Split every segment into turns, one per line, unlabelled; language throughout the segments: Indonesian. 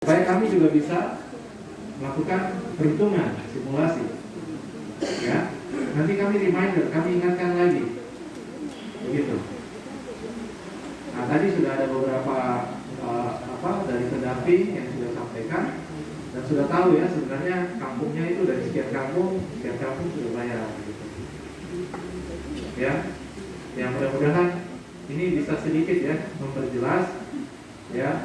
Supaya kami juga bisa melakukan perhitungan simulasi, ya. Nanti kami reminder, kami ingatkan lagi, begitu. Nah, tadi sudah ada beberapa dari pendamping yang sudah sampaikan dan sudah tahu ya sebenarnya kampungnya itu dari sekian kampung sudah bayar, begitu. Ya, yang mudah-mudahan ini bisa sedikit ya memperjelas, ya.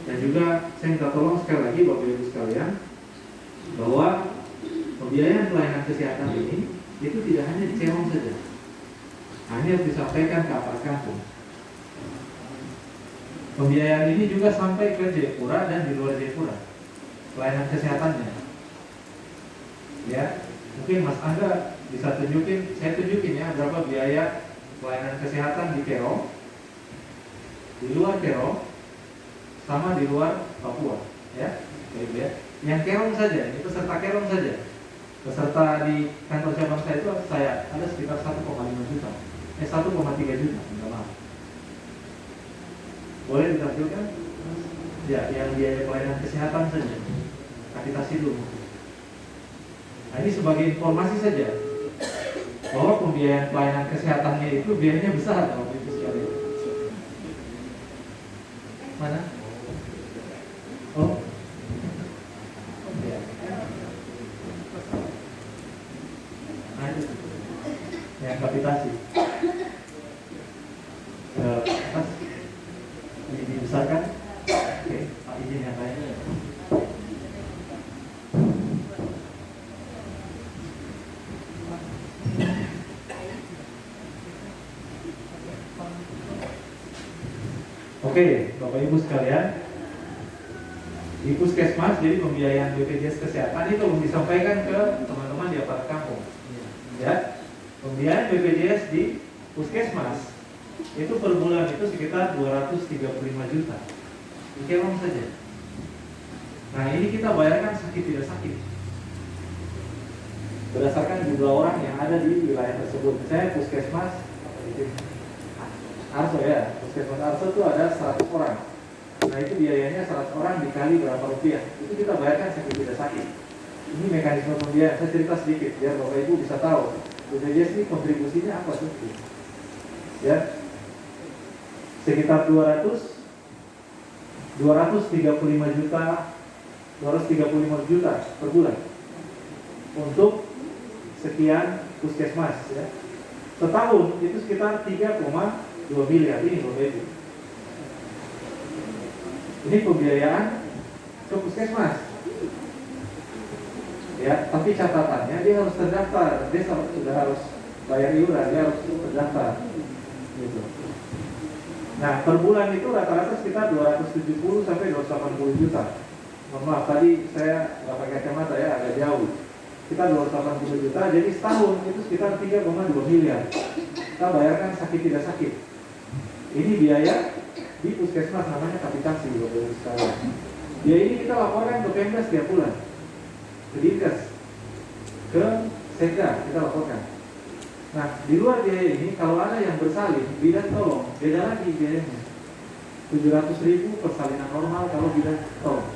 Dan juga saya minta tolong sekali lagi Bapak Ibu sekalian bahwa pembiayaan pelayanan kesehatan ini itu tidak hanya di Cerong saja. Nah, ini harus disampaikan ke aparat kampung. Pembiayaan ini juga sampai ke Jayapura dan di luar Jayapura. Pelayanan kesehatannya. Ya, mungkin Mas Angga bisa saya tunjukin ya berapa biaya pelayanan kesehatan di Cerong, di luar Cerong, sama di luar Papua, ya. Baik ya. Yang Cerong saja, ini peserta Cerong saja. Peserta di kantor cabang saya itu ada sekitar 1,5 juta. 1,3 juta, minta maaf. Boleh ditampilkan? Ya, yang biaya pelayanan kesehatan saja. Kapitasi dulu. Nah, ini sebagai informasi saja bahwa pembiayaan pelayanan kesehatannya itu biayanya besar kalau itu sekalian. Mana? Oh, ya. Nah, itu yang kapitasi. Atas dibesarkan. Oke, Pak izin yang lain. Oke, Bapak Ibu sekalian, di Puskesmas, jadi pembiayaan BPJS Kesehatan itu belum disampaikan ke teman-teman di aparat kampung. Ya, pembiayaan BPJS di Puskesmas itu per bulan itu sekitar 235 juta. Di Cerong saja. Nah, ini kita bayarkan sakit tidak sakit. Berdasarkan jumlah orang yang ada di wilayah tersebut. Misalnya Puskesmas Arso ya, Puskesmas Arso itu ada 100 orang. Nah, itu biayanya 100 orang dikali berapa rupiah. Itu kita bayarkan sakit tidak sakit. Ini mekanisme pembiayaan. Saya cerita sedikit biar Bapak Ibu bisa tahu BPJS ini kontribusinya apa sih? Ya, sekitar 235 juta per bulan untuk sekian puskesmas ya. Setahun itu sekitar 3,2 miliar ini Bapak Ibu. Ini pembiayaan ke puskesmas. Ya, tapi catatannya dia harus terdaftar, dia sudah harus bayar iuran, dia harus terdaftar. Gitu. Nah, per bulan itu rata-rata sekitar 270 sampai 280 juta. Mohon maaf, tadi saya nggak pakai kacamata ya, agak jauh. Kita 280 juta, jadi setahun itu sekitar 3,2 miliar. Kita bayarkan sakit tidak sakit. Ini biaya di puskesmas namanya kapitasi, Bapak Ibu sekalian. Biaya ini kita laporkan ke Pemda setiap bulan, ke Dinkes, ke Sekda kita laporkan. Nah, di luar biaya ini kalau ada yang bersalin, bidan tolong, beda lagi biayanya. 700.000 persalinan normal kalau bidan tolong.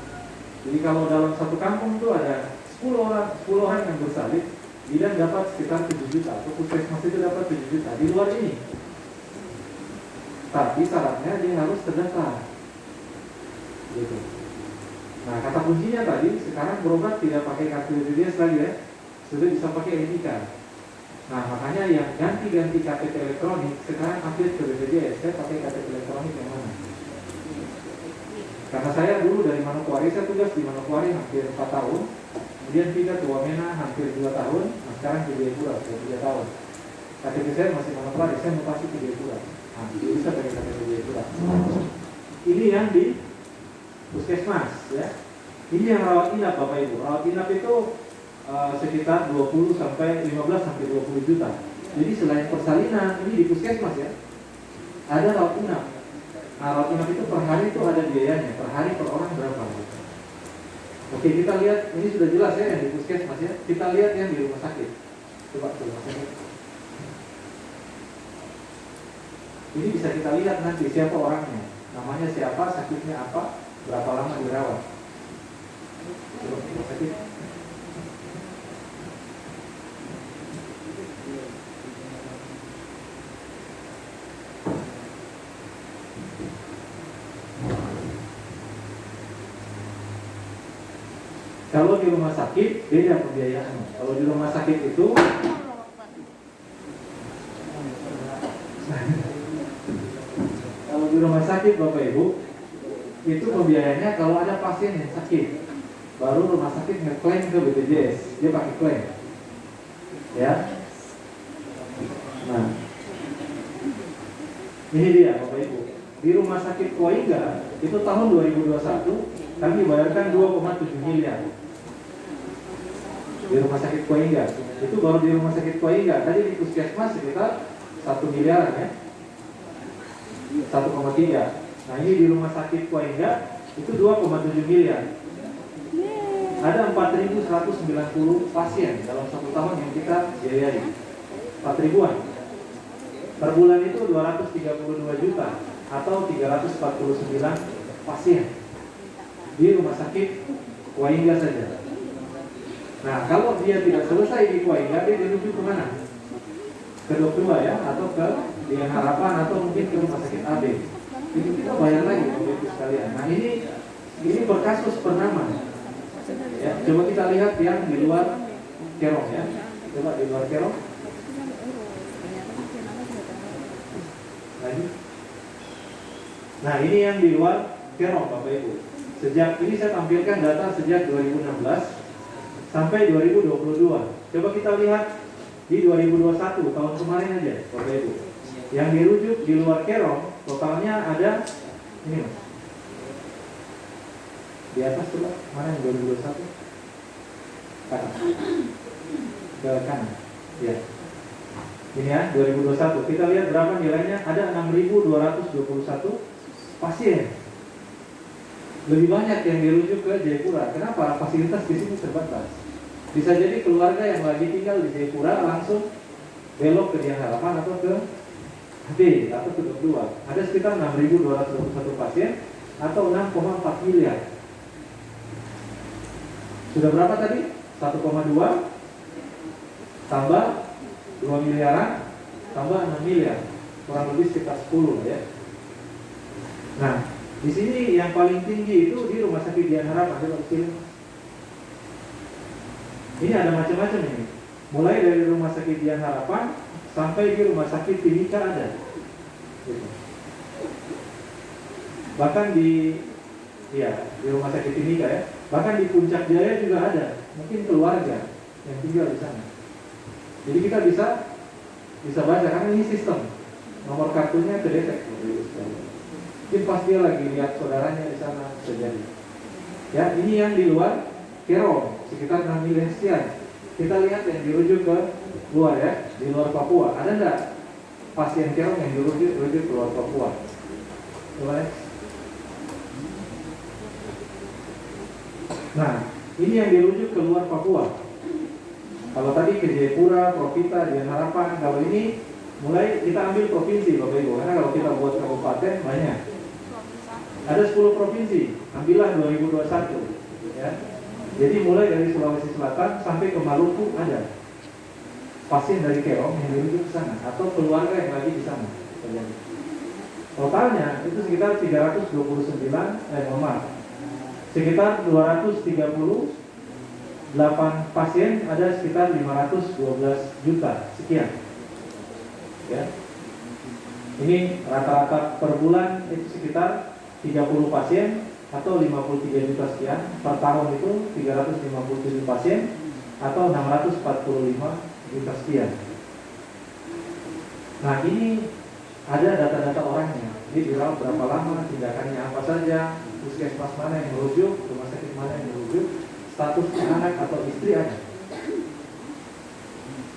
Jadi kalau dalam satu kampung itu ada 10 orang yang bersalin, bidan dapat sekitar 7 juta, atau puskesmas itu dapat 7 juta. Di luar ini. Tapi syaratnya dia harus terdaftar. Gitu. Nah, kata kuncinya tadi, sekarang berobat tidak pakai kartu BPJS lagi ya, sudah bisa pakai NIK. Nah, makanya yang ganti-ganti KTP elektronik sekarang update ke BPJS. Saya pakai KTP elektronik yang mana? Karena saya dulu dari Manokwari, saya tugas di Manokwari hampir 4 tahun, kemudian pindah ke Wamena hampir 2 tahun, nah sekarang ke Jayapura sudah 3 tahun. KTP saya masih Manokwari, saya mutasi ke Jayapura. Nah, bisa pakai KTP Jayapura. Ini yang di puskesmas, ya. Ini yang rawat inap Bapak Ibu. Rawat inap itu sekitar 15 sampai 20 juta. Jadi selain persalinan, ini di puskesmas ya, ada rawat inap. Nah, rawat inap itu per hari itu ada biayanya, per hari per orang berapa gitu. Oke, kita lihat, ini sudah jelas ya yang di puskesmas ya. Kita lihat yang di rumah sakit. Coba ke rumah sakit. Ini bisa kita lihat nanti siapa orangnya, namanya siapa, sakitnya apa, berapa lama dirawat. Kalau di rumah sakit beda pembiayaannya. Kalau di rumah sakit itu kalau di rumah sakit Bapak Ibu itu pembiayaannya kalau ada pasien yang sakit, baru rumah sakit ngeklaim ke BPJS, dia pakai klaim, ya. Nah, ini dia Bapak Ibu. Di rumah sakit Koiga itu tahun 2021 kami bayarkan 2,7 miliar. Di rumah sakit Koiga itu baru di rumah sakit Koiga. Tadi di puskesmas sekitar 1 miliar ya, 1,3. Nah ini di rumah sakit Koiga itu 2,7 miliar. Ada 4.190 pasien dalam 1 tahun yang kita biayai. 4.000-an. Per bulan itu 232 juta atau 349 pasien di rumah sakit Koiga saja. Nah kalau dia tidak selesai di Koiga, dia dirujuk ke mana? Ke Dok 2 ya, atau ke Dian Harapan, atau mungkin ke rumah sakit AB. Itu kita bayar lagi Bapak Ibu sekalian. Nah ini berkasus per nama. Ya, coba kita lihat yang di luar Kerong ya. Coba di luar Kerong. Lagi. Nah ini yang di luar Kerong Bapak Ibu. Sejak ini saya tampilkan data sejak 2016 sampai 2022. Coba kita lihat di 2021 tahun kemarin aja Bapak Ibu. Yang dirujuk di luar Kerong totalnya ada ini Mas. Di atas coba mana yang 2021? Kanan. Ke kanan. Ya. Ini ya 2021. Kita lihat berapa nilainya? Ada 6.221 pasien. Lebih banyak yang dirujuk ke Jayapura. Kenapa? Fasilitas di sini terbatas. Bisa jadi keluarga yang lagi tinggal di Jayapura langsung belok ke Dian Harapan atau ke D atau ke Dok 2. Ada sekitar 6.221 pasien atau 6,4 miliar. Sudah berapa tadi? 1,2 tambah 2 miliaran tambah 6 miliar, kurang lebih sekitar 10 ya. Nah, di sini yang paling tinggi itu di Rumah Sakit Dian Harapan. Coba sini. Ini ada macam-macam ini. Mulai dari Rumah Sakit Dian Harapan sampai di Rumah Sakit Timika ada. Gitu. Bahkan di Rumah Sakit Timika ya. Bahkan di Puncak Jaya juga ada. Mungkin keluarga yang tinggal di sana. Jadi kita bisa baca karena ini sistem. Nomor kartunya kedetek. Mungkin pas dia lagi lihat saudaranya di sana terjadi. Ya, ini yang di luar Kerong sekitar 6 miliar sekian. Kita lihat yang dirujuk ke luar ya, di luar Papua. Ada nggak pasien Kerong yang dirujuk ke luar Papua? Coba ya. Nah, ini yang dirujuk ke luar Papua. Kalau tadi ke Jayapura, Profita, Dian Harapan. Kalau ini mulai kita ambil provinsi Bapak Ibu. Karena kalau kita buat kabupaten banyak. Ada 10 provinsi. Ambillah 2021 ya. Jadi mulai dari Sulawesi Selatan sampai ke Maluku ada pasien dari Kerong yang dirujuk ke sana atau keluarga yang lagi di sana. Totalnya itu sekitar 329 sekitar 238 pasien, ada sekitar 512 juta sekian. Ya. Ini rata-rata per bulan itu sekitar 30 pasien atau 53 juta sekian. Per tahun itu 357 pasien atau 645 juta sekian. Nah ini ada data-data orangnya. Jadi dirawat berapa lama, tindakannya apa saja, puskesmas mana yang merujuk, rumah sakit mana yang merujuk, statusnya anak atau istri ada.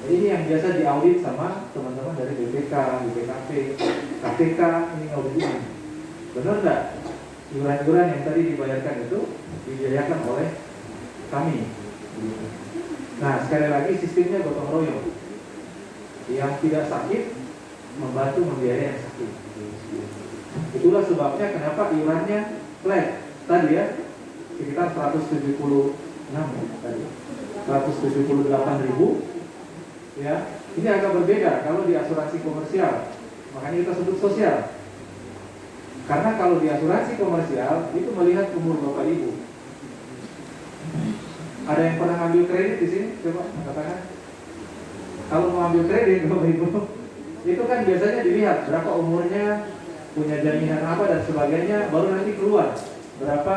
Jadi ini yang biasa diaudit sama teman-teman dari BPK, BPKP, KPK, ini audit ini. Benar nggak? Iuran-iuran yang tadi dibayarkan itu dibiayakan oleh kami. Nah sekali lagi sistemnya gotong royong. Yang tidak sakit membantu membiayai yang sakit. Itulah sebabnya kenapa iurannya flat tadi ya, sekitar 176 tadi, 178.000 ya. Ini agak berbeda kalau di asuransi komersial, makanya kita sebut sosial. Karena kalau di asuransi komersial itu melihat umur Bapak Ibu. ambil kredit di sini? Coba katakan. Kalau mau ambil kredit, Bapak Ibu, itu kan biasanya dilihat berapa umurnya, punya jaminan apa dan sebagainya, baru nanti keluar berapa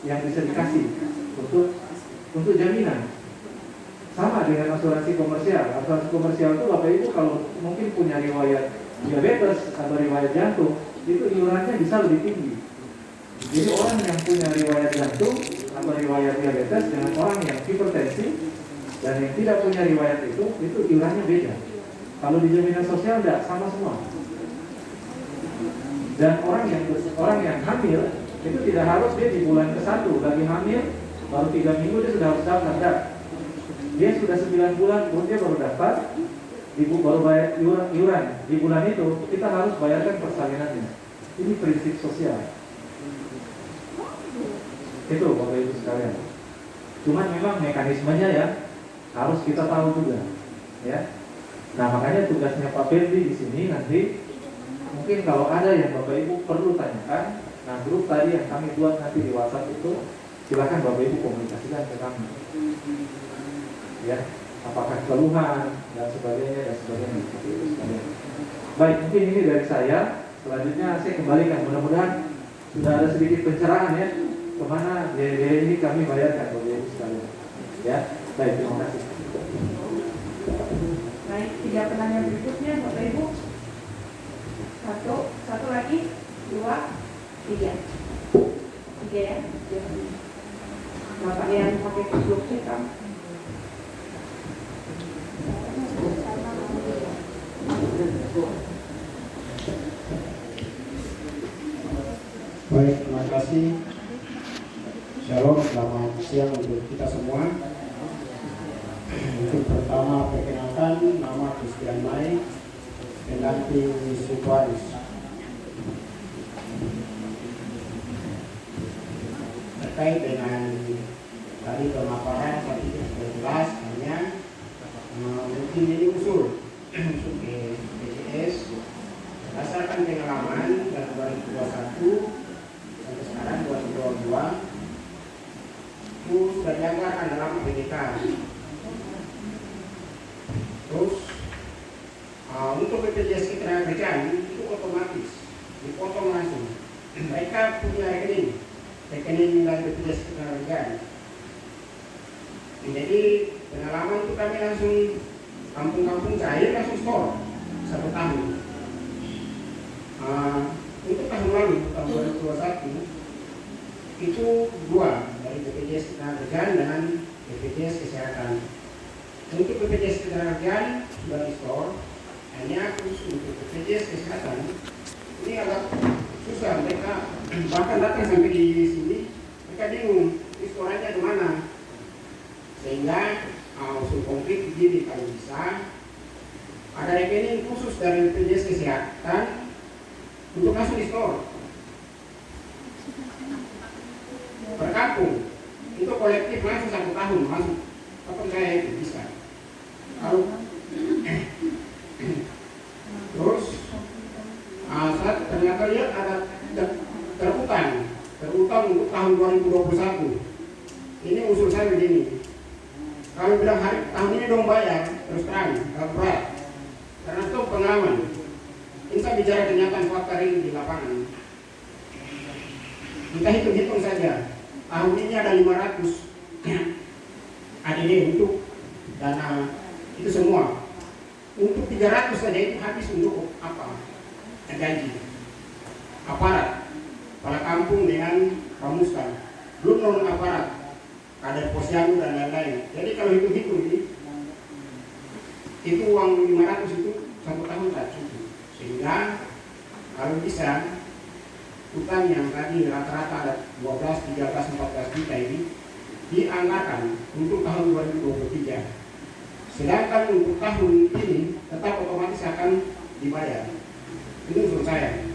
yang bisa dikasih untuk jaminan. Sama dengan asuransi komersial. Asuransi komersial itu Bapak Ibu kalau mungkin punya riwayat diabetes atau riwayat jantung, itu iurannya bisa lebih tinggi. Jadi orang yang punya riwayat jantung atau riwayat diabetes dengan orang yang hipertensi dan yang tidak punya riwayat itu iurannya beda. Kalau di jaminan sosial tidak, sama semua. Dan orang yang hamil itu tidak harus dia di bulan ke-1 lagi hamil baru 3 minggu dia sudah harus daftar. Tidak. Dia sudah 9 bulan dia baru daftar, baru bayar iuran. Di bulan itu kita harus bayarkan persalinannya. Ini prinsip sosial. Itu Bapak Ibu sekalian. Cuman memang mekanismenya ya harus kita tahu juga, ya. Nah makanya tugasnya Pak Ferdi di sini nanti mungkin kalau ada yang Bapak Ibu perlu tanyakan, nah grup tadi yang kami buat nanti di WhatsApp itu silakan Bapak Ibu komunikasikan ke kami, ya. Apakah keluhan dan sebagainya. Baik, mungkin ini dari saya. Selanjutnya saya kembalikan, mudah-mudahan sudah ada sedikit pencerahan ya kemana biaya ini kami bayarkan Bapak Ibu sekalian. Ya, baik, terima kasih.
Baik, 3 penanya berikutnya Bapak Ibu. Satu lagi, 2, 3. 3 ya. Bapak yang pakai kupluk hitam.
Baik, terima kasih. Shalom, selamat siang untuk kita semua. Untuk pertama perkenalkan, nama Christian Mai, pendamping Suparis. Terkait dengan tadi pemaparan tadi jelas hanya mungkin ini usul ke BPJS berdasarkan pengalaman dari 2021 sampai sekarang 2022 itu sudah dianggarkan dalam PDK. Terus untuk BPJS Ketenagakerjaan itu otomatis dipotong langsung. Mereka punya rekening dari BPJS Ketenagakerjaan. Jadi pengalaman itu kami langsung kampung-kampung cair langsung store 1 tahun. Untuk tahun lalu, tahun 2021 itu 2 dari BPJS Ketenagakerjaan dan BPJS Kesehatan. Untuk BPJS Ketenagakerjaan sudah di store, hanya khusus untuk BPJS Kesehatan ini agak susah. Mereka bahkan datang sampai di sini, mereka bingung restorannya di mana. Sehingga usul konkret begini, kalau bisa ada rekening khusus dari BPJS Kesehatan untuk langsung di store per kampung, itu kolektif langsung 1 tahun masuk. Apa saya itu bisa? Kalau terus saat ternyata lihat ada terutang untuk tahun 2021. Ini usul saya begini, kami bilang tahun ini dong bayar, terus terang agak berat karena itu pengalaman. Ini saya bicara kenyataan fakta ini di lapangan. Kita hitung-hitung saja, tahun ini ada 500 ADD untuk dana itu semua. Untuk 300 saja itu habis untuk apa? Gaji aparat, kepala kampung dengan pramuska, belum non aparat, kader posyandu dan lain-lain. Jadi kalau hitung-hitung ini, itu uang 500 itu 1 tahun tak cukup. Sehingga kalau bisa utang yang tadi rata-rata ada 12, 13, 14 juta ini dianggarkan untuk tahun 2023. Sedangkan untuk tahun ini tetap otomatis akan dibayar. Itu menurut saya.